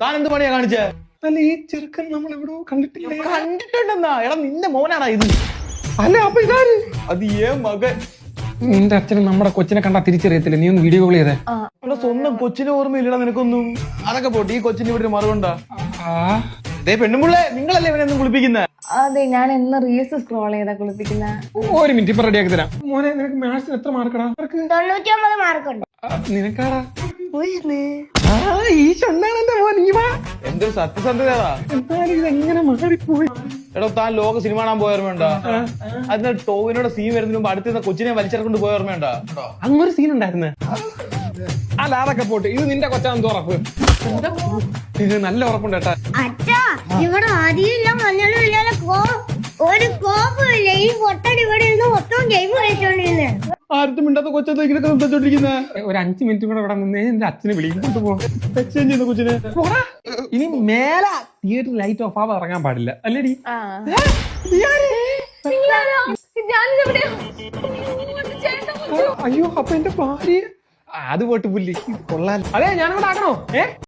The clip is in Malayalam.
താൻ എന്ത് പണിയാ കാണിച്ചേ? അല്ല ഈ ചെറുക്കൻ നമ്മൾ എവിടെയോ കണ്ടിട്ടില്ല. കണ്ടിട്ടുണ്ടെന്നാ? എടാ നിന്റെ മോനാടാ ഇത്. അല്ല അപ്പൊ ഇതാര്? അത് മകൻ. നിന്റെ അച്ഛനും നമ്മുടെ കൊച്ചിനെ കണ്ടാ തിരിച്ചറിയത്തില്ല. നീ ഒന്ന് വീഡിയോ കോൾ ചെയ്തേ. അവിടെ സ്വന്തം കൊച്ചിനെ ഓർമ്മയില്ലടാ നിനക്കൊന്നും. അതൊക്കെ പോട്ടെ, ഈ കൊച്ചിന്റെ ഇവിടെ മറുകൊണ്ടാ. അതേ പെണ്ണുമ്പിള്ളേ, നിങ്ങളല്ലേ ഇവനെന്നും കുളിപ്പിക്കുന്നേ? അതെ, ഞാൻ എന്ന് റീൽസ് സ്ക്രോൾ ചെയ്താ കുളിപ്പിക്കുന്ന. ഒരു മിനിറ്റ് ഇപ്പൊ റെഡിയാക്കി തരാം. മോനെ നിനക്ക് മാത്സിന് എത്ര മാർക്കടാ? 99 മാർക്കുണ്ട്. നിനക്കാടാ? ഈ ചൊണ്ണാണ് എന്റെ മോൻ. നീ വാ. എന്തൊരു സത്യസന്ധതയാ. എന്തായാലും ഇതെങ്ങനെ മാറിപ്പോയി? എടോ താൻ ലോക സിനിമ കാണാൻ പോയ ഓർമ്മയുണ്ടോ? അതിന് ടോവിനോടെ സീൻ വരുന്നതിന് മുമ്പ് അടുത്ത കൊച്ചിനെ വലിച്ചിറക്കൊണ്ട് പോയ ഓർമ്മയുണ്ടോ? അങ്ങൊരു സീൻ ഉണ്ടായിരുന്നു. അല്ല അതൊക്കെ പോട്ട്. ഇത് നിന്റെ കൊച്ചാന്ന് ഉറപ്പ്. ഇത് നല്ല ഉറപ്പുണ്ട് കേട്ടാ. അച്ഛാ ഇവിടെ ആദ്യമില്ല മഞ്ഞളും ഇല്ലാതെ ഒരു കോപ്പുമില്ല. ഈ പൊട്ടൻ ഇവിടെ ഇരുന്ന് മൊത്തം ഗെയിം കളിച്ചോണ്ടിരുന്നേ. ആർത്തും മിണ്ടാത്ത കൊച്ചത്ത് ഇങ്ങനെ സംസാരിച്ചോണ്ടിരിക്കുന്നേ. ഒരു 5 മിനിറ്റ് കൂടെ ഇവിടെ നിന്ന് എന്റെ അച്ഛനെ വിളിക്കൊണ്ട് പോകും. എക്സ്ചേഞ്ച് ചെയ്യുന്ന കൊച്ചിനെ. ഇനി മേലെ തിയേറ്റർ ലൈറ്റ് ഓഫ് ആവാതെ ഇറങ്ങാൻ പാടില്ല. അല്ലേടി? അയ്യോ അപ്പൊ എന്റെ ഭാര്യ. അത് പോട്ട് പുല്ലി കൊള്ളാൻ. അതെ ഞാനവിടെ ആക്കണോ?